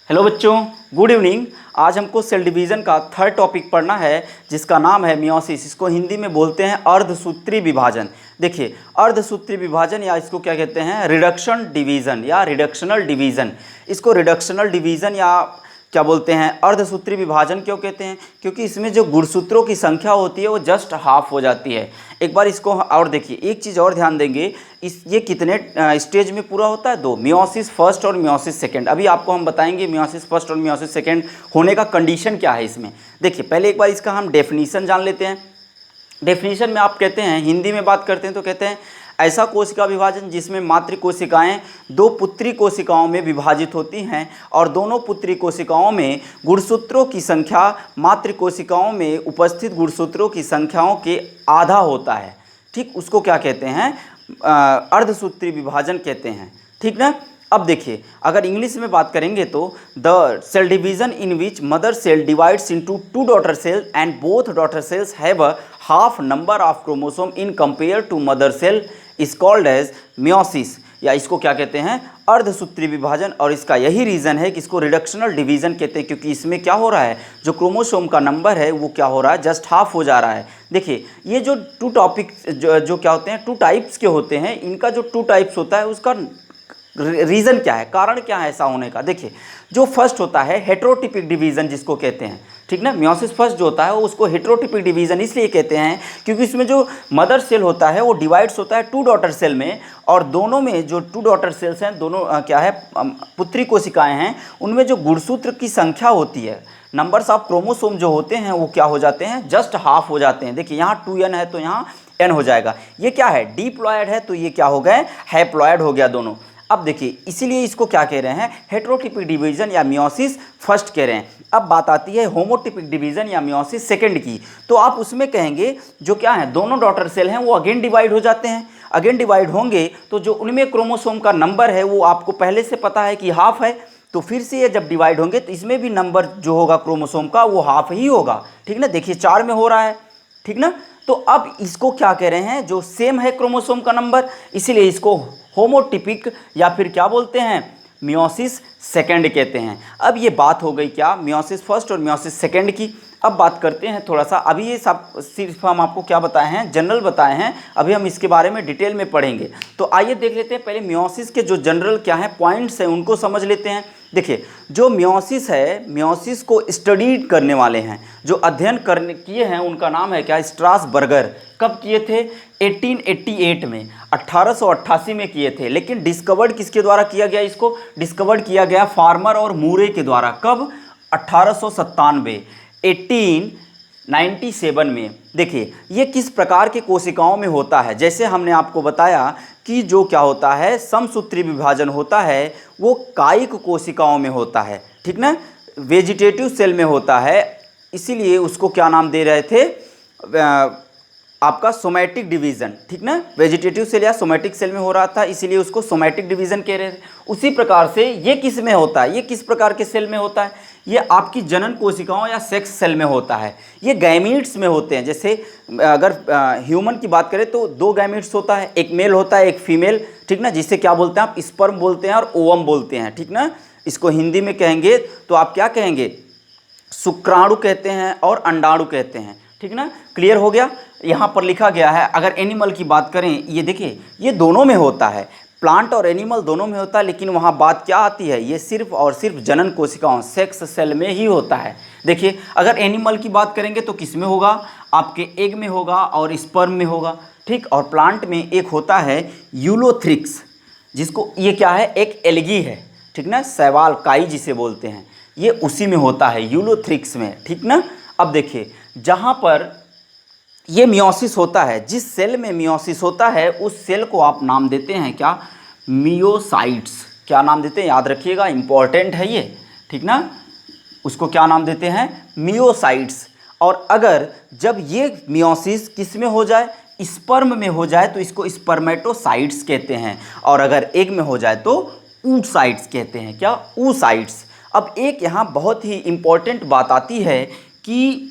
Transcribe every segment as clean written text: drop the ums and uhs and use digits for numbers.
Hello बच्चों, good evening. आज हमको सेल डिवीज़न का थर्ड टॉपिक पढ़ना है जिसका नाम है मियोसिस। इसको हिंदी में बोलते हैं अर्धसूत्री विभाजन। देखिए, अर्धसूत्री विभाजन या इसको क्या कहते हैं, रिडक्शन डिवीज़न या रिडक्शनल डिवीज़न। इसको रिडक्शनल डिवीज़न या क्या बोलते हैं, अर्धसूत्री विभाजन क्यों कहते हैं? क्योंकि इसमें जो गुणसूत्रों की संख्या होती है वो जस्ट हाफ हो जाती है। एक बार इसको और देखिए, एक चीज़ और ध्यान देंगे, ये कितने स्टेज में पूरा होता है? दो, मियोसिस फर्स्ट और मियोसिस सेकेंड। अभी आपको हम बताएंगे मियोसिस फर्स्ट और मियोसिस सेकेंड होने का कंडीशन क्या है इसमें। देखिए, पहले एक बार इसका हम डेफिनीशन जान लेते हैं। डेफिनीशन में आप कहते हैं, हिंदी में बात करते हैं तो कहते हैं ऐसा कोशिका विभाजन जिसमें मातृ कोशिकाएं दो पुत्री कोशिकाओं में विभाजित होती हैं और दोनों पुत्री कोशिकाओं में गुणसूत्रों की संख्या मातृ कोशिकाओं में उपस्थित गुणसूत्रों की संख्याओं के आधा होता है। ठीक, उसको क्या कहते हैं? अर्धसूत्री विभाजन कहते हैं। ठीक ना। अब देखिए, अगर इंग्लिश में बात करेंगे तो the cell division in which mother cell divides into two daughter cell and both daughter cells have a half number of chromosome in compare to mother cell is called as meiosis, या इसको क्या कहते हैं? अर्धसूत्री विभाजन। और इसका यही reason है कि इसको रिडक्शनल डिवीज़न कहते हैं, क्योंकि इसमें क्या हो रहा है, जो क्रोमोसोम का नंबर है वो क्या हो रहा है, जस्ट हाफ हो जा रहा है। देखिए, ये जो टू टॉपिक जो क्या होते हैं, टू टाइप्स के होते हैं, इनका जो टू टाइप्स होता है उसका रीज़न क्या है, कारण क्या है ऐसा होने का? देखिए, जो फर्स्ट होता है हेटेरोटिपिक डिवीज़न जिसको कहते हैं, ठीक ना। मियोसिस फर्स्ट जो होता है वो उसको हेटेरोटिपिक डिवीज़न इसलिए कहते हैं क्योंकि इसमें जो मदर सेल होता है वो डिवाइड्स होता है टू डॉटर सेल में, और दोनों में जो टू डॉटर सेल्स हैं, दोनों क्या है, पुत्री कोशिकाएं हैं, उनमें जो गुणसूत्र की संख्या होती है, नंबर्स ऑफ क्रोमोसोम जो होते हैं वो क्या हो जाते हैं, जस्ट हाफ हो जाते हैं। देखिए, यहाँ 2n है तो यहाँ n हो जाएगा। ये क्या है, डिप्लॉयड है तो ये क्या हो गए, हैप्लॉयड हो गया दोनों। अब देखिए, इसीलिए इसको क्या कह रहे हैं, हेटेरोटिपिक डिवीजन या मियोसिस फर्स्ट कह रहे हैं। अब बात आती है होमोटिपिक डिवीजन या मियोसिस सेकंड की, तो आप उसमें कहेंगे जो क्या है, दोनों डॉटर सेल हैं वो अगेन डिवाइड हो जाते हैं। अगेन डिवाइड होंगे तो जो उनमें क्रोमोसोम का नंबर है वो आपको पहले से पता है कि हाफ है, तो फिर से ये जब डिवाइड होंगे तो इसमें भी नंबर जो होगा क्रोमोसोम का वो हाफ ही होगा। ठीक ना, देखिए 4 में हो रहा है। ठीक ना, तो अब इसको क्या कह रहे हैं, जो सेम है क्रोमोसोम का नंबर, इसीलिए इसको होमोटिपिक या फिर क्या बोलते हैं, मियोसिस सेकंड कहते हैं। अब ये बात हो गई क्या, मियोसिस फर्स्ट और मियोसिस सेकंड की। अब बात करते हैं थोड़ा सा, अभी ये सब सिर्फ हम आपको क्या बताए हैं, जनरल बताए हैं, अभी हम इसके बारे में डिटेल में पढ़ेंगे। तो आइए देख लेते हैं पहले मियोसिस के जो जनरल क्या है पॉइंट्स हैं उनको समझ लेते हैं। देखिए, जो मियोसिस है, मियोसिस को स्टडी करने वाले हैं, जो अध्ययन करने किए हैं, उनका नाम है क्या, स्ट्रासबर्गर। कब किए थे? 1888 में, 1888 में किए थे। लेकिन डिस्कवर्ड किसके द्वारा किया गया? इसको डिस्कवर्ड किया गया फार्मर और मूरे के द्वारा। कब? 1897, 1897 में। देखिए, ये किस प्रकार के कोशिकाओं में होता है। जैसे हमने आपको बताया कि जो क्या होता है, समसूत्री विभाजन होता है वो कायिक कोशिकाओं में होता है। ठीक ना, वेजिटेटिव सेल में होता है, इसीलिए उसको क्या नाम दे रहे थे, आपका सोमैटिक डिवीज़न। ठीक ना, वेजिटेटिव सेल या सोमैटिक सेल में हो रहा था, इसीलिए उसको सोमैटिक डिवीज़न कह रहे थे। उसी प्रकार से ये किस में होता है, ये किस प्रकार के सेल में होता है, ये आपकी जनन कोशिकाओं या सेक्स सेल में होता है। ये गैमीट्स में होते हैं। जैसे अगर ह्यूमन की बात करें तो 2 गैमीट्स होता है, एक मेल होता है एक फीमेल। ठीक ना, जिसे क्या बोलते हैं आप, स्पर्म बोलते हैं और ओवम बोलते हैं। ठीक ना, इसको हिंदी में कहेंगे तो आप क्या कहेंगे, शुक्राणु कहते हैं और अंडाणु कहते हैं। ठीक ना, क्लियर हो गया। यहाँ पर लिखा गया है, अगर एनिमल की बात करें, ये देखिए ये दोनों में होता है, प्लांट और एनिमल दोनों में होता है, लेकिन वहाँ बात क्या आती है, ये सिर्फ और सिर्फ जनन कोशिकाओं सेक्स सेल में ही होता है। देखिए, अगर एनिमल की बात करेंगे तो किस में होगा, आपके एग में होगा और स्पर्म में होगा। ठीक, और प्लांट में एक होता है यूलोथ्रिक्स, जिसको ये क्या है, एक एल्गी है। ठीक ना, शैवाल काई जिसे बोलते हैं, ये उसी में होता है, यूलोथ्रिक्स में। ठीक ना, अब देखिए, जहाँ पर ये मियोसिस होता है, जिस सेल में मियोसिस होता है उस सेल को आप नाम देते हैं क्या, मियोसाइट्स। क्या नाम देते हैं, याद रखिएगा, इंपॉर्टेंट है ये। ठीक ना, उसको क्या नाम देते हैं, मियोसाइट्स। और अगर जब ये मियोसिस किस में हो जाए, स्पर्म में हो जाए तो इसको स्पर्मेटोसाइट्स कहते हैं, और अगर एग में हो जाए तो oocytes कहते हैं। क्या, oocytes। अब एक यहाँ बहुत ही इंपॉर्टेंट बात आती है कि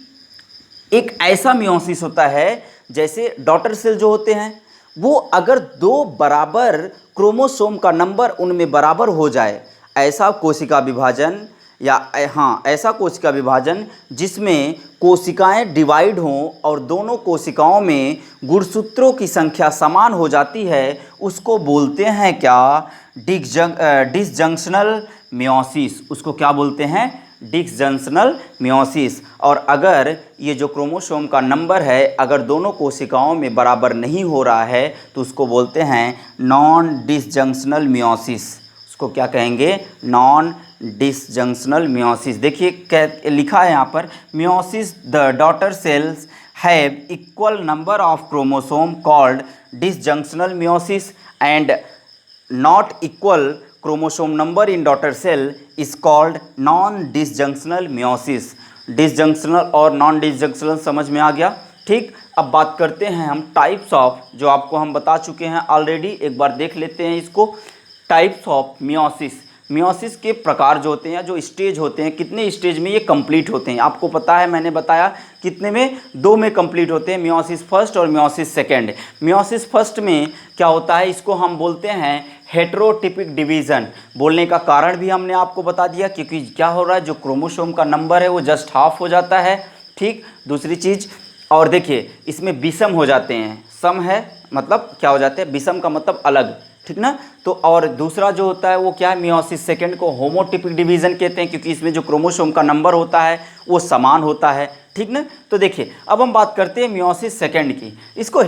एक ऐसा मियोसिस होता है, जैसे डॉटर सेल जो होते हैं वो अगर 2 बराबर क्रोमोसोम का नंबर उनमें बराबर हो जाए, ऐसा कोशिका विभाजन या हाँ ऐसा कोशिका विभाजन जिसमें कोशिकाएं डिवाइड हों और दोनों कोशिकाओं में गुणसूत्रों की संख्या समान हो जाती है, उसको बोलते हैं क्या? डिसजंक्शनल मियोसिस। उसको क्या बोलते हैं? डिसजंक्शनल मियोसिस। और अगर ये जो क्रोमोसोम का नंबर है अगर दोनों कोशिकाओं में बराबर नहीं हो रहा है तो उसको बोलते हैं नॉन डिसजंक्शनल मियोसिस। उसको क्या कहेंगे? Non disjunctional meiosis. देखिए लिखा है यहाँ पर, meiosis the daughter cells have equal number of chromosome called disjunctional meiosis and not equal chromosome number in daughter cell is called non disjunctional meiosis. Disjunctional और non डिसजंक्शनल समझ में आ गया? ठीक। अब बात करते हैं हम टाइप्स ऑफ, जो आपको हम बता चुके हैं ऑलरेडी, एक बार देख लेते हैं इसको। Types of meiosis. मियोसिस के प्रकार जो होते हैं, जो स्टेज होते हैं, कितने स्टेज में ये कंप्लीट होते हैं आपको पता है, मैंने बताया कितने में? 2 में कंप्लीट होते हैं, मियोसिस फर्स्ट और मियोसिस सेकेंड। मियोसिस फर्स्ट में क्या होता है, इसको हम बोलते हैं हेटेरोटिपिक डिवीज़न। बोलने का कारण भी हमने आपको बता दिया, क्योंकि क्या हो रहा है, जो क्रोमोसोम का नंबर है वो जस्ट हाफ हो जाता है। ठीक। दूसरी चीज़, और देखिए इसमें विषम हो जाते हैं। सम है मतलब क्या हो जाते हैं? विषम का मतलब अलग। ठीक ना? तो और दूसरा जो होता है वो क्या है? मियोसिस सेकेंड को होमोटिपिक डिवीज़न कहते हैं, क्योंकि इसमें जो क्रोमोसोम का नंबर होता है वो समान होता है। ठीक ना? तो देखिए अब हम बात करते हैं मियोसिस सेकेंड की। इसको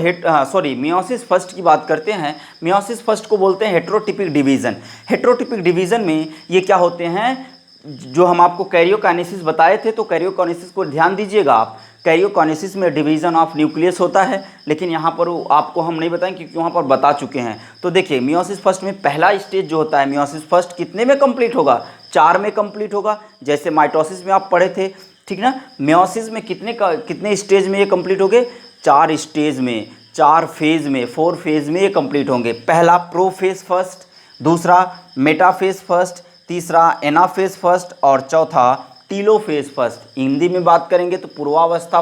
मियोसिस फर्स्ट की बात करते हैं। मियोसिस फर्स्ट को बोलते हैं हेटेरोटिपिक डिवीज़न। हेटेरोटिपिक डिवीज़न में ये क्या होते हैं, जो हम आपको कैरियोकाइनेसिस बताए थे, तो कैरियोकाइनेसिस को ध्यान दीजिएगा आप। कैरियोकाइनेसिस में डिवीज़न ऑफ न्यूक्लियस होता है, लेकिन यहाँ पर आपको हम नहीं बताएं क्योंकि वहाँ पर बता चुके हैं। तो देखिए मियोसिस फर्स्ट में पहला स्टेज जो होता है, मियोसिस फर्स्ट कितने में कंप्लीट होगा? 4 में कंप्लीट होगा, जैसे माइटोसिस में आप पढ़े थे। ठीक ना? मियोसिस में कितने स्टेज में ये कंप्लीट होंगे? 4 स्टेज में, 4 फेज़ में, 4 फेज़ में ये कंप्लीट होंगे। पहला प्रोफेज फर्स्ट, दूसरा मेटाफेज फर्स्ट, तीसरा एनाफेज फर्स्ट और चौथा टीलोफेज फर्स्ट। हिंदी में बात करेंगे तो पूर्वावस्था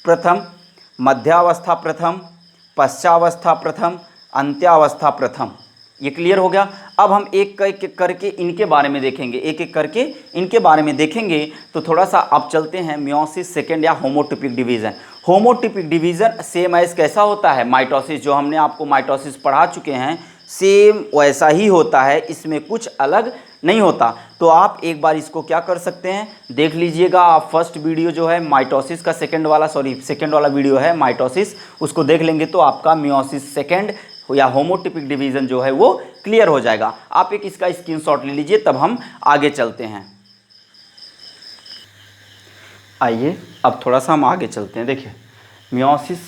प्रथम, मध्यावस्था प्रथम, पश्चावस्था प्रथम, अंत्यावस्था प्रथम। ये क्लियर हो गया? अब हम एक एक करके इनके बारे में देखेंगे, एक एक करके इनके बारे में देखेंगे। तो थोड़ा सा अब चलते हैं मियोसिस सेकेंड या होमोटिपिक डिवीज़न। होमोटिपिक डिवीज़न सेम एज कैसा होता है? माइटोसिस, जो हमने आपको माइटोसिस पढ़ा चुके हैं, सेम वैसा ही होता है, इसमें कुछ अलग नहीं होता। तो आप एक बार इसको क्या कर सकते हैं, देख लीजिएगा। आप फर्स्ट वीडियो जो है माइटोसिस का सेकंड वाला वीडियो है माइटोसिस, उसको देख लेंगे तो आपका मियोसिस सेकंड या होमोटिपिक डिवीज़न जो है वो क्लियर हो जाएगा। आप एक इसका स्क्रीनशॉट ले लीजिए, तब हम आगे चलते हैं। आइए अब थोड़ा सा हम आगे चलते हैं। देखिए मियोसिस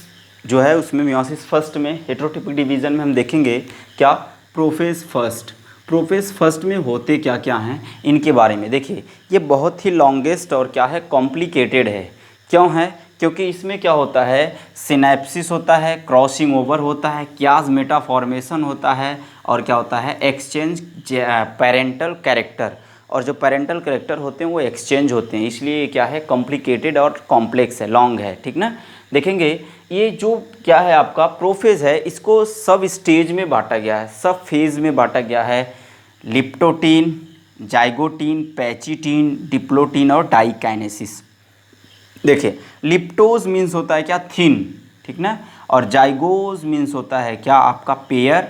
जो है उसमें मियोसिस फर्स्ट में हेटेरोटिपिक डिवीज़न में हम देखेंगे क्या? Prophase first. प्रोफेज फर्स्ट में होते क्या क्या हैं इनके बारे में देखिए। ये बहुत ही लॉन्गेस्ट और क्या है, कॉम्प्लिकेटेड है। क्यों है? क्योंकि इसमें क्या होता है, सिनेप्सिस होता है, क्रॉसिंग ओवर होता है, क्याज़ फॉर्मेशन होता है, और क्या होता है, एक्सचेंज पेरेंटल कैरेक्टर। और जो पेरेंटल कैरेक्टर होते हैं वो एक्सचेंज होते हैं, इसलिए क्या है, कॉम्प्लिकेटेड और कॉम्प्लेक्स है, लॉन्ग है। ठीक ना? देखेंगे ये जो क्या है आपका प्रोफेज है, इसको सब स्टेज में बांटा गया है, सब फेज़ में बांटा गया है। लिप्टोटीन, जाइगोटीन, पैचिटीन, डिप्लोटीन और डाइकाइनेसिस। देखिए लिप्टोज मीन्स होता है क्या, थिन, ठीक ना, और जाइगोज मीन्स होता है क्या आपका पेयर,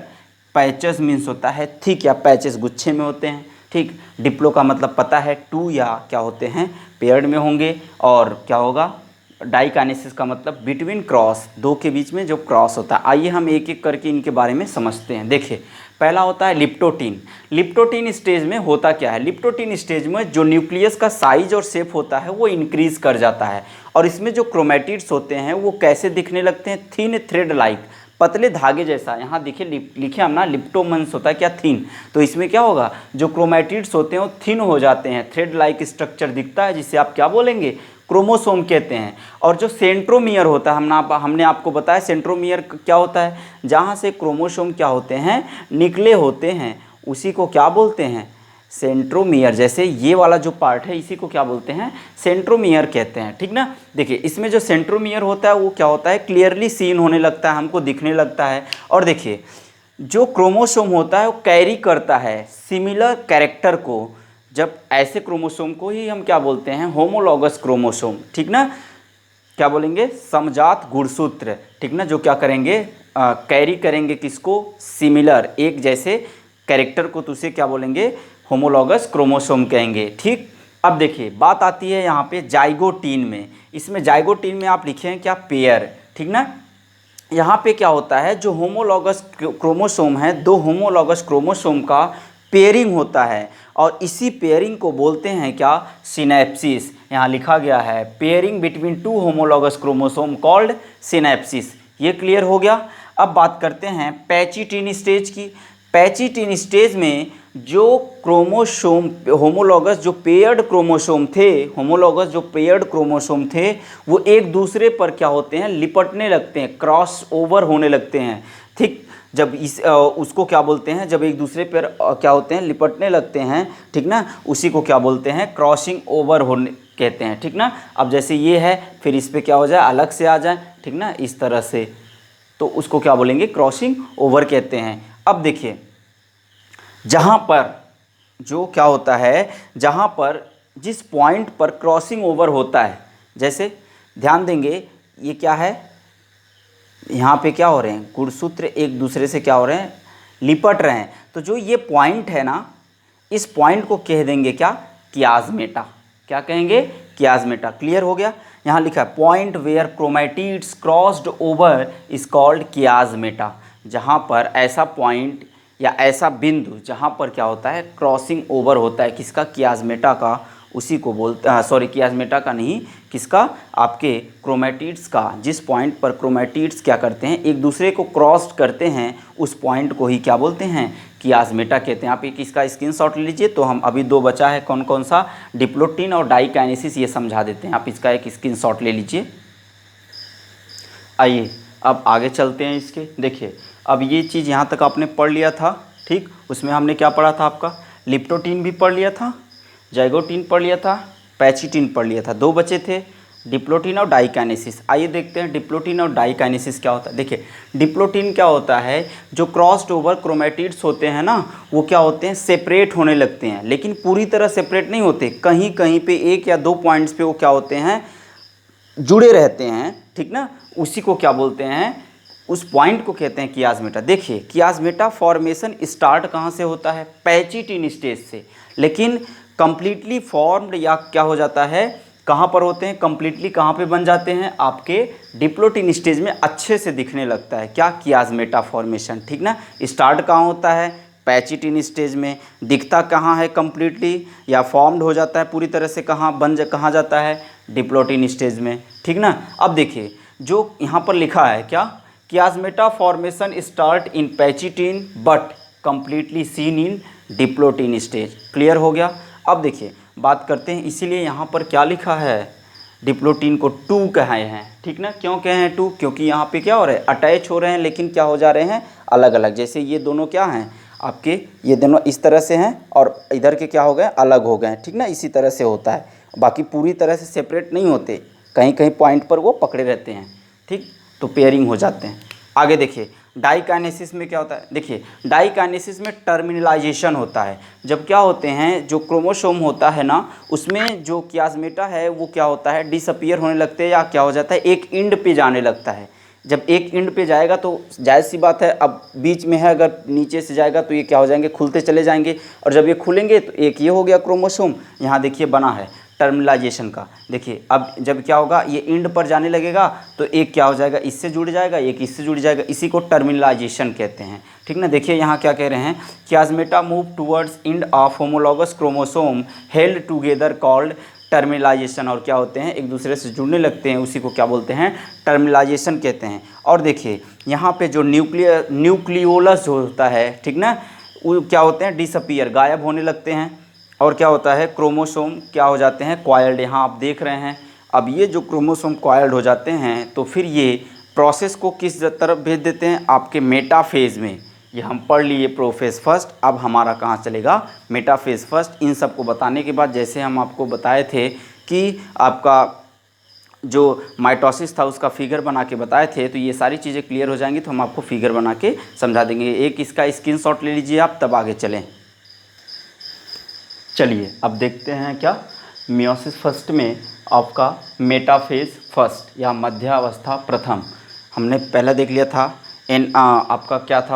पैचेस मीन्स होता है थिक या पैचेस गुच्छे में होते हैं, ठीक। डिप्लो का मतलब पता है टू या क्या होते हैं पेयर्ड में होंगे, और क्या होगा डाइकाइनेसिस का मतलब बिटवीन क्रॉस, दो के बीच में जो क्रॉस होता है। आइए हम एक एक करके इनके बारे में समझते हैं। देखिए पहला होता है लिप्टोटीन। लिप्टोटीन स्टेज में होता क्या है, लिप्टोटीन स्टेज में जो न्यूक्लियस का साइज और शेप होता है वो इंक्रीज कर जाता है, और इसमें जो क्रोमेटिड्स होते हैं वो कैसे दिखने लगते हैं, थिन थ्रेड लाइक, पतले धागे जैसा। यहाँ देखिए लिखे हम ना, लिप्टोमन्स होता है क्या, थिन। तो इसमें क्या होगा, जो क्रोमेटिड्स होते हैं वो थिन हो जाते हैं, थ्रेड लाइक स्ट्रक्चर दिखता है, जिसे आप क्या बोलेंगे, क्रोमोसोम कहते हैं। और जो सेंट्रोमियर होता है, हमने आपको बताया सेंट्रोमियर क्या होता है, जहाँ से क्रोमोसोम क्या होते हैं निकले होते हैं, उसी को क्या बोलते हैं, सेंट्रोमियर। जैसे ये वाला जो पार्ट है इसी को क्या बोलते हैं, सेंट्रोमियर कहते हैं, ठीक ना। देखिए इसमें जो सेंट्रोमियर होता है वो क्या होता है, क्लियरली सीन होने लगता है, हमको दिखने लगता है। और देखिए जो क्रोमोसोम होता है वो कैरी करता है सिमिलर कैरेक्टर को, जब ऐसे क्रोमोसोम को ही हम क्या बोलते हैं, होमोलॉगस क्रोमोसोम, ठीक ना, क्या बोलेंगे, समजात गुणसूत्र, ठीक ना, जो क्या करेंगे, कैरी करेंगे किसको, सिमिलर, एक जैसे कैरेक्टर को, तो उसे क्या बोलेंगे, होमोलॉगस क्रोमोसोम कहेंगे। ठीक, अब देखिए बात आती है यहाँ पे जाइगोटीन में। इसमें जाइगोटीन में आप लिखे हैं क्या, पेयर, ठीक ना। यहाँ पे क्या होता है, जो होमोलॉगस क्रोमोसोम है, दो होमोलॉगस क्रोमोसोम का पेयरिंग होता है, और इसी पेयरिंग को बोलते हैं क्या, सिनैप्सिस। यहाँ लिखा गया है pairing between two homologous chromosome called synapsis. ये क्लियर हो गया। अब बात करते हैं पैचिटिन स्टेज की। पैचिटिन स्टेज में जो क्रोमोसोम होमोलॉगस जो पेयर्ड क्रोमोसोम थे, होमोलॉगस जो पेयर्ड क्रोमोसोम थे, वो एक दूसरे पर क्या होते हैं, लिपटने लगते हैं, क्रॉस ओवर होने लगते हैं। ठीक, जब उसको क्या बोलते हैं, जब एक दूसरे पर क्या होते हैं, लिपटने लगते हैं, ठीक ना, उसी को क्या बोलते हैं, क्रॉसिंग ओवर होने कहते हैं, ठीक ना। अब जैसे ये है, फिर इस पे क्या हो जाए, अलग से आ जाए, ठीक ना, इस तरह से, तो उसको क्या बोलेंगे, क्रॉसिंग ओवर कहते हैं। अब देखिए जहाँ पर जो क्या होता है, जहाँ पर जिस पॉइंट पर क्रॉसिंग ओवर होता है, जैसे ध्यान देंगे ये क्या है, यहाँ पे क्या हो रहे हैं, गुणसूत्र एक दूसरे से क्या हो रहे हैं, लिपट रहे हैं। तो जो ये पॉइंट है ना, इस पॉइंट को कह देंगे क्या, कियाज्मेटा। क्या कहेंगे, कियाज्मेटा। क्लियर हो गया। यहाँ लिखा है point where chromatids crossed over is called chiasmata. जहाँ पर ऐसा पॉइंट या ऐसा बिंदु जहाँ पर क्या होता है, क्रॉसिंग ओवर होता है, किसका, कियाज्मेटा का, उसी को बोलते हैं, सॉरी कियाज्मेटा का नहीं, किसका, आपके क्रोमैटिड्स का। जिस पॉइंट पर क्रोमैटिड्स क्या करते हैं, एक दूसरे को क्रॉस करते हैं, उस पॉइंट को ही क्या बोलते हैं, कियाज्मेटा कहते हैं। आप एक इसका स्क्रीनशॉट ले लीजिए। तो हम अभी दो बचा है, कौन कौन सा, डिप्लोटिन और डाइकाइनेसिस, ये समझा देते हैं। आप इसका एक स्क्रीनशॉट ले लीजिए। आइए अब आगे चलते हैं इसके। देखिए अब ये चीज़ यहाँ तक आपने पढ़ लिया था, ठीक। उसमें हमने क्या पढ़ा था, आपका लिप्टोटीन भी पढ़ लिया था, जाइगोटीन पढ़ लिया था, पैचिटिन पढ़ लिया था। दो बचे थे, डिप्लोटिन और डाइकाइनेसिस। आइए देखते हैं डिप्लोटिन और डाइकाइनेसिस क्या होता है। देखिए डिप्लोटिन क्या होता है, जो क्रॉस्ड ओवर क्रोमैटिड्स होते हैं ना, वो क्या होते हैं, सेपरेट होने लगते हैं, लेकिन पूरी तरह सेपरेट नहीं होते। कहीं कहीं पे एक या दो पॉइंट्स पे वो क्या होते हैं, जुड़े रहते हैं, ठीक ना। उसी को क्या बोलते हैं, उस पॉइंट को कहते हैं कियाज्मेटा। देखिए कियाज्मेटा फॉर्मेशन स्टार्ट कहाँ से होता है, पैचिटिन स्टेज से, लेकिन कंप्लीटली फॉर्म्ड या क्या हो जाता है, कहाँ पर होते हैं, कंप्लीटली कहाँ पे बन जाते हैं, आपके डिप्लोटिन स्टेज में अच्छे से दिखने लगता है क्या, कियाज्मेटा फॉर्मेशन, ठीक ना। स्टार्ट कहाँ होता है, पैचिटिन स्टेज में। दिखता कहाँ है, कंप्लीटली या फॉर्म्ड हो जाता है पूरी तरह से, कहाँ जाता है, डिप्लोटिन स्टेज में, ठीक ना। अब देखिए जो यहाँ पर लिखा है क्या, chiasmata formation start in pachytene but completely seen in diplotene stage. Clear हो गया। अब देखिए बात करते हैं, इसीलिए यहाँ पर क्या लिखा है, डिप्लोटिन को 2 कहे हैं, ठीक ना। क्यों कहे हैं 2, क्योंकि यहाँ पे क्या हो रहा है, अटैच हो रहे हैं, लेकिन क्या हो जा रहे हैं, अलग अलग। जैसे ये दोनों क्या हैं आपके, ये दोनों इस तरह से हैं और इधर के क्या हो गए, अलग हो गए, ठीक ना। इसी तरह से होता है, बाकी पूरी तरह से सेपरेट नहीं होते, कहीं कहीं पॉइंट पर वो पकड़े रहते हैं, ठीक, तो पेयरिंग हो जाते हैं। आगे देखिए डाइकाइनेसिस में क्या होता है। देखिए डाइकाइनेसिस में टर्मिनलाइजेशन होता है। जब क्या होते हैं, जो क्रोमोसोम होता है ना, उसमें जो कियाज्मेटा है वो क्या होता है, डिसअपीयर होने लगते हैं, या क्या हो जाता है, एक एंड पे जाने लगता है। जब एक एंड पे जाएगा तो जायज़ सी बात है, अब बीच में है, अगर नीचे से जाएगा तो ये क्या हो जाएंगे, खुलते चले जाएंगे, और जब ये खुलेंगे तो एक ये हो गया क्रोमोसोम, यहाँ देखिए बना है टर्मिनलाइजेशन का। देखिए अब जब क्या होगा, ये एंड पर जाने लगेगा तो एक क्या हो जाएगा, इससे जुड़ जाएगा, एक इससे जुड़ जाएगा, इसी को टर्मिनलाइजेशन कहते हैं, ठीक ना। देखिए यहाँ क्या कह रहे हैं, chiasmata move towards end of homologous chromosome held together called terminalisation. और क्या होते हैं, एक दूसरे से जुड़ने लगते हैं, उसी को क्या बोलते हैं, टर्मिनलाइजेशन कहते हैं। और देखिए यहाँ पे जो न्यूक्लियोलस होता है, ठीक ना, वो क्या होते हैं, डिसअपीयर, गायब होने लगते हैं। और क्या होता है, क्रोमोसोम क्या हो जाते हैं, कॉइल्ड। यहाँ आप देख रहे हैं, अब ये जो क्रोमोसोम कॉइल्ड हो जाते हैं, तो फिर ये प्रोसेस को किस तरफ भेज देते हैं, आपके मेटाफेज में। ये हम पढ़ लिए प्रोफेज फर्स्ट, अब हमारा कहाँ चलेगा, मेटाफेज फर्स्ट। इन सब को बताने के बाद, जैसे हम आपको बताए थे कि आपका जो माइटोसिस था उसका फिगर बना के बताए थे, तो ये सारी चीज़ें क्लियर हो जाएंगी, तो हम आपको फिगर बना के समझा देंगे। एक इसका स्क्रीनशॉट ले लीजिए आप, तब आगे चलें। चलिए अब देखते हैं क्या मियोसिस फर्स्ट में आपका मेटाफेज फर्स्ट या मध्यावस्था प्रथम हमने पहला देख लिया था। आपका क्या था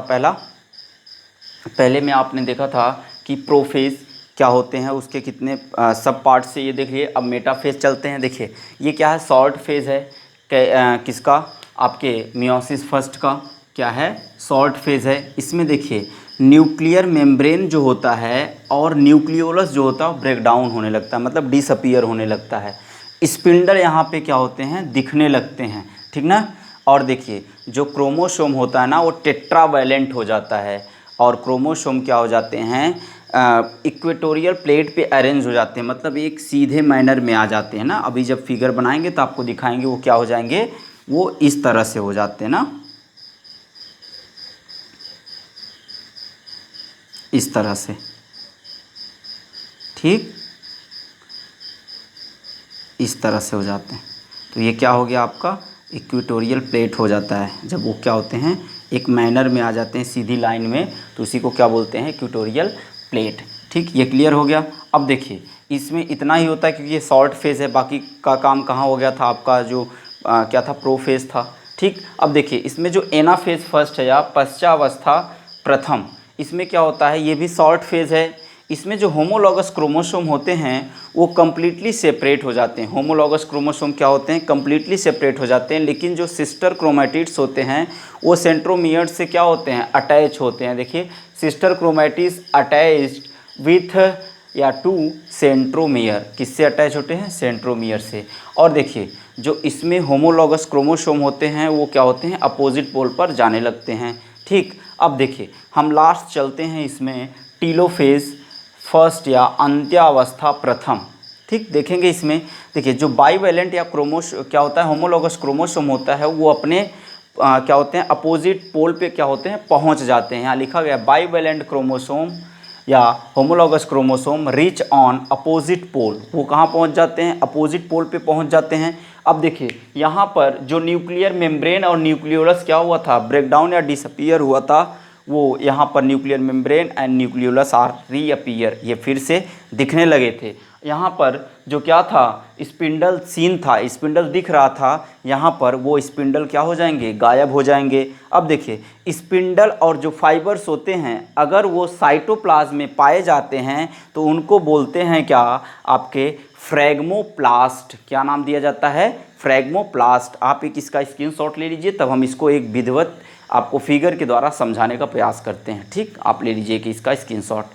पहले में आपने देखा था कि प्रोफेज क्या होते हैं, उसके कितने सब पार्ट से ये देख लिए। अब मेटाफेज चलते हैं। देखिए ये क्या है, शॉर्ट फेज है किसका, आपके मियोसिस फर्स्ट का क्या है, शॉर्ट फेज है। इसमें देखिए न्यूक्लियर मेम्ब्रेन जो होता है और न्यूक्लियोलस जो होता है ब्रेक डाउन होने लगता है, मतलब डिसअपीयर होने लगता है। स्पिंडल यहाँ पे क्या होते हैं, दिखने लगते हैं, ठीक ना। और देखिए जो क्रोमोसोम होता है ना वो टेट्रावैलेंट हो जाता है, और क्रोमोसोम क्या हो जाते हैं, इक्वेटोरियल प्लेट पे अरेंज हो जाते हैं, मतलब एक सीधे मैनर में आ जाते हैं ना। अभी जब फिगर बनाएंगे तो आपको दिखाएंगे वो क्या हो जाएंगे, वो इस तरह से हो जाते हैं ना, इस तरह से, ठीक इस तरह से हो जाते हैं। तो ये क्या हो गया आपका इक्वेटोरियल प्लेट हो जाता है। जब वो क्या होते हैं एक मैनर में आ जाते हैं सीधी लाइन में, तो उसी को क्या बोलते हैं, इक्वेटोरियल प्लेट। ठीक, ये क्लियर हो गया। अब देखिए इसमें इतना ही होता है क्योंकि ये शॉर्ट फेज है, बाकी का काम कहाँ हो गया था आपका जो क्या था, प्रोफेज था। ठीक, अब देखिए इसमें जो एनाफेज फर्स्ट है या पश्चावस्था प्रथम, इसमें क्या होता है, ये भी शॉर्ट फेज है। इसमें जो होमोलॉगस क्रोमोसोम होते हैं वो कम्प्लीटली सेपरेट हो जाते हैं। होमोलॉगस क्रोमोसोम क्या होते हैं, कम्प्लीटली सेपरेट हो जाते हैं। लेकिन जो सिस्टर क्रोमैटिड्स होते हैं वो सेंट्रोमियर से क्या होते हैं, अटैच होते हैं। देखिए सिस्टर क्रोमैटिड्स अटैच्ड विथ या टू सेंट्रोमियर, किससे अटैच होते हैं, सेंट्रोमियर से। और देखिए जो इसमें होमोलॉगस क्रोमोसोम होते हैं वो क्या होते हैं, अपोजिट पोल पर जाने लगते हैं। ठीक, अब देखिए हम लास्ट चलते हैं इसमें टीलोफेज फर्स्ट या अंत्यावस्था प्रथम। ठीक, देखेंगे इसमें देखिए जो बाईवैलेंट या क्या होता है, होमोलॉगस क्रोमोसोम होता है वो अपने क्या होते हैं, अपोजिट पोल पे क्या होते हैं, पहुंच जाते हैं। यहाँ लिखा गया बाईवैलेंट क्रोमोसोम या homologous chromosome reach on opposite pole, वो कहाँ पहुँच जाते हैं, अपोजिट पोल पे पहुँच जाते हैं। अब देखिए यहाँ पर जो न्यूक्लियर मेम्ब्रेन और न्यूक्लियोलस क्या हुआ था, ब्रेकडाउन या डिसअपीयर हुआ था, वो यहाँ पर nuclear membrane and nucleolus are reappear, ये फिर से दिखने लगे थे। यहाँ पर जो क्या था, स्पिंडल सीन था, स्पिंडल दिख रहा था, यहाँ पर वो स्पिंडल क्या हो जाएंगे, गायब हो जाएंगे। अब देखिए स्पिंडल और जो फाइबर्स होते हैं अगर वो साइटोप्लाज्म में पाए जाते हैं तो उनको बोलते हैं क्या, आपके फ्रैगमोप्लास्ट। क्या नाम दिया जाता है, फ्रैगमोप्लास्ट। आप एक इसका स्क्रीनशॉट ले लीजिए, तब हम इसको एक विधिवत आपको फिगर के द्वारा समझाने का प्रयास करते हैं। ठीक, आप ले लीजिए कि इसका स्क्रीनशॉट।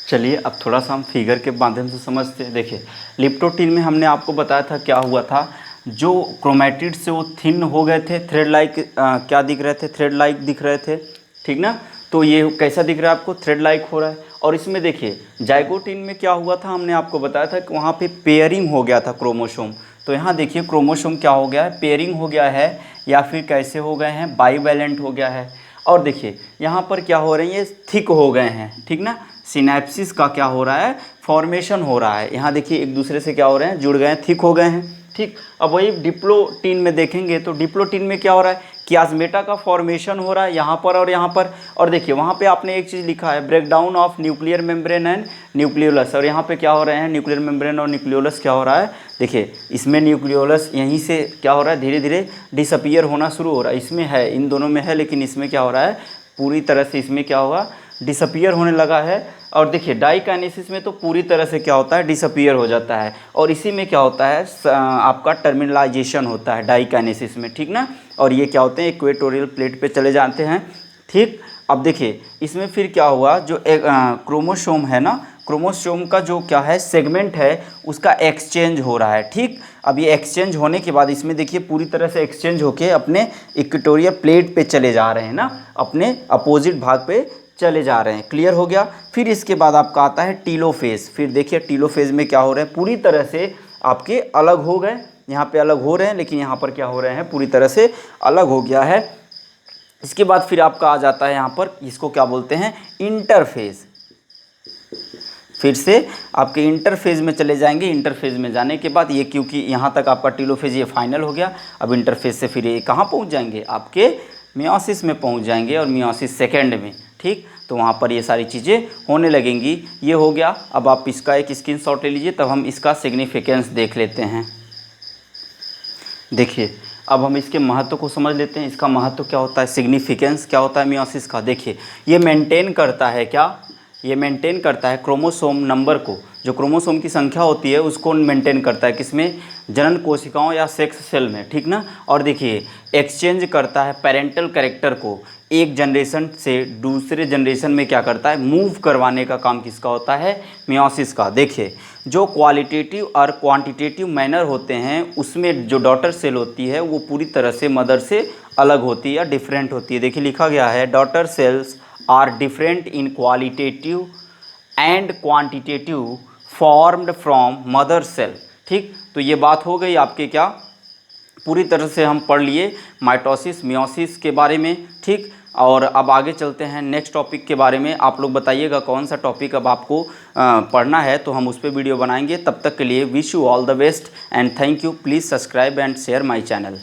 चलिए अब थोड़ा सा हम फिगर के माध्यम से समझते हैं। देखिए लिप्टोटीन में हमने आपको बताया था क्या हुआ था, जो क्रोमैटिड से वो थिन हो गए थे, थ्रेड लाइक क्या दिख रहे थे, थ्रेड लाइक दिख रहे थे, ठीक ना। तो ये कैसा दिख रहा है आपको, थ्रेड लाइक हो रहा है। और इसमें देखिए जाइगोटीन में क्या हुआ था, हमने आपको बताया था कि वहाँ पे पेयरिंग हो गया था क्रोमोसोम। तो यहाँ देखिए क्रोमोसोम क्या हो गया है, पेयरिंग हो गया है, या फिर कैसे हो गए हैं, बाईवैलेंट हो गया है। और देखिए यहाँ पर क्या हो रही है, थिक हो गए हैं, ठीक ना। सिनेप्सिस का क्या हो रहा है, फॉर्मेशन हो रहा है। यहाँ देखिए एक दूसरे से क्या हो रहे हैं, जुड़ गए हैं, थिक हो गए हैं। ठीक, अब वही डिप्लोटीन में देखेंगे तो डिप्लोटीन में क्या हो रहा है, कियास्मेटा का फॉर्मेशन हो रहा है यहाँ पर और यहाँ पर। और देखिए वहाँ पे आपने एक चीज़ लिखा है, breakdown of nuclear membrane and nucleolus, और यहाँ पे क्या हो रहे हैं, न्यूक्लियर मेम्ब्रेन और न्यूक्लियोलस क्या हो रहा है, देखिए इसमें न्यूक्लियोलस यहीं से क्या हो रहा है, धीरे धीरे डिसअपीयर होना शुरू हो रहा है। इसमें है, इन दोनों में है, लेकिन इसमें क्या हो रहा है, पूरी तरह से इसमें क्या होगा, डिसअपीयर होने लगा है। और देखिए डाइकाइनेसिस में तो पूरी तरह से क्या होता है, डिसअपीयर हो जाता है। और इसी में क्या होता है, आपका टर्मिनलाइजेशन होता है डाइकाइनेसिस में, ठीक ना। और ये क्या होते हैं, इक्वेटोरियल प्लेट पे चले जाते हैं। ठीक, अब देखिए इसमें फिर क्या हुआ, जो क्रोमोसोम है ना, क्रोमोसोम का जो क्या है सेगमेंट है उसका एक्सचेंज हो रहा है। ठीक, अब ये एक्सचेंज होने के बाद इसमें देखिए पूरी तरह से एक्सचेंज होके अपने इक्वेटोरियल प्लेट पे चले जा रहे हैं ना, अपने अपोजिट भाग पे चले जा रहे हैं। क्लियर हो गया। फिर इसके बाद आपका आता है टीलोफेज। फिर देखिए टीलोफेज में क्या हो रहा है, पूरी तरह से आपके अलग हो गए, यहाँ पे अलग हो रहे हैं, लेकिन यहाँ पर क्या हो रहे हैं, पूरी तरह से अलग हो गया है। इसके बाद फिर आपका आ जाता है यहाँ पर, इसको क्या बोलते हैं, इंटरफेज। फिर से आपके इंटरफेज में चले जाएंगे। इंटरफेज में जाने के बाद ये, क्योंकि यहाँ तक आपका टीलोफेज ये फाइनल हो गया, अब इंटरफेज से फिर ये कहाँ पहुँच जाएंगे, आपके मियोसिस में पहुँच जाएंगे, और मियोसिस सेकेंड में। ठीक। तो वहाँ पर ये सारी चीज़ें होने लगेंगी। ये हो गया। अब आप इसका एक स्क्रीनशॉट ले लीजिए, तब हम इसका सिग्निफिकेंस देख लेते हैं। देखिए, अब हम इसके महत्व को समझ लेते हैं। इसका महत्व क्या होता है, सिग्निफिकेंस क्या होता है मियोसिस का। देखिए, ये मेंटेन करता है क्या, ये मेंटेन करता है क्रोमोसोम नंबर को, जो क्रोमोसोम की संख्या होती है उसको मेंटेन करता है, किसमें, जनन कोशिकाओं या सेक्स सेल में, ठीक ना। और देखिए, एक्सचेंज करता है पेरेंटल कैरेक्टर को एक जनरेशन से दूसरे जनरेशन में, क्या करता है, मूव करवाने का काम किसका होता है, मियोसिस का। देखिए, जो क्वालिटेटिव और क्वांटिटेटिव मैनर होते हैं उसमें जो डॉटर सेल होती है वो पूरी तरह से मदर से अलग होती है या डिफरेंट होती है। देखिए, लिखा गया है daughter cells are different in qualitative and quantitative formed from mother cell, ठीक। तो ये बात हो गई आपके, क्या पूरी तरह से हम पढ़ लिए माइटोसिस मियोसिस के बारे में, ठीक। और अब आगे चलते हैं नेक्स्ट टॉपिक के बारे में। आप लोग बताइएगा कौन सा टॉपिक अब आपको पढ़ना है, तो हम उस पर वीडियो बनाएंगे। तब तक के लिए wish you all the best and thank you. Please subscribe and share my channel.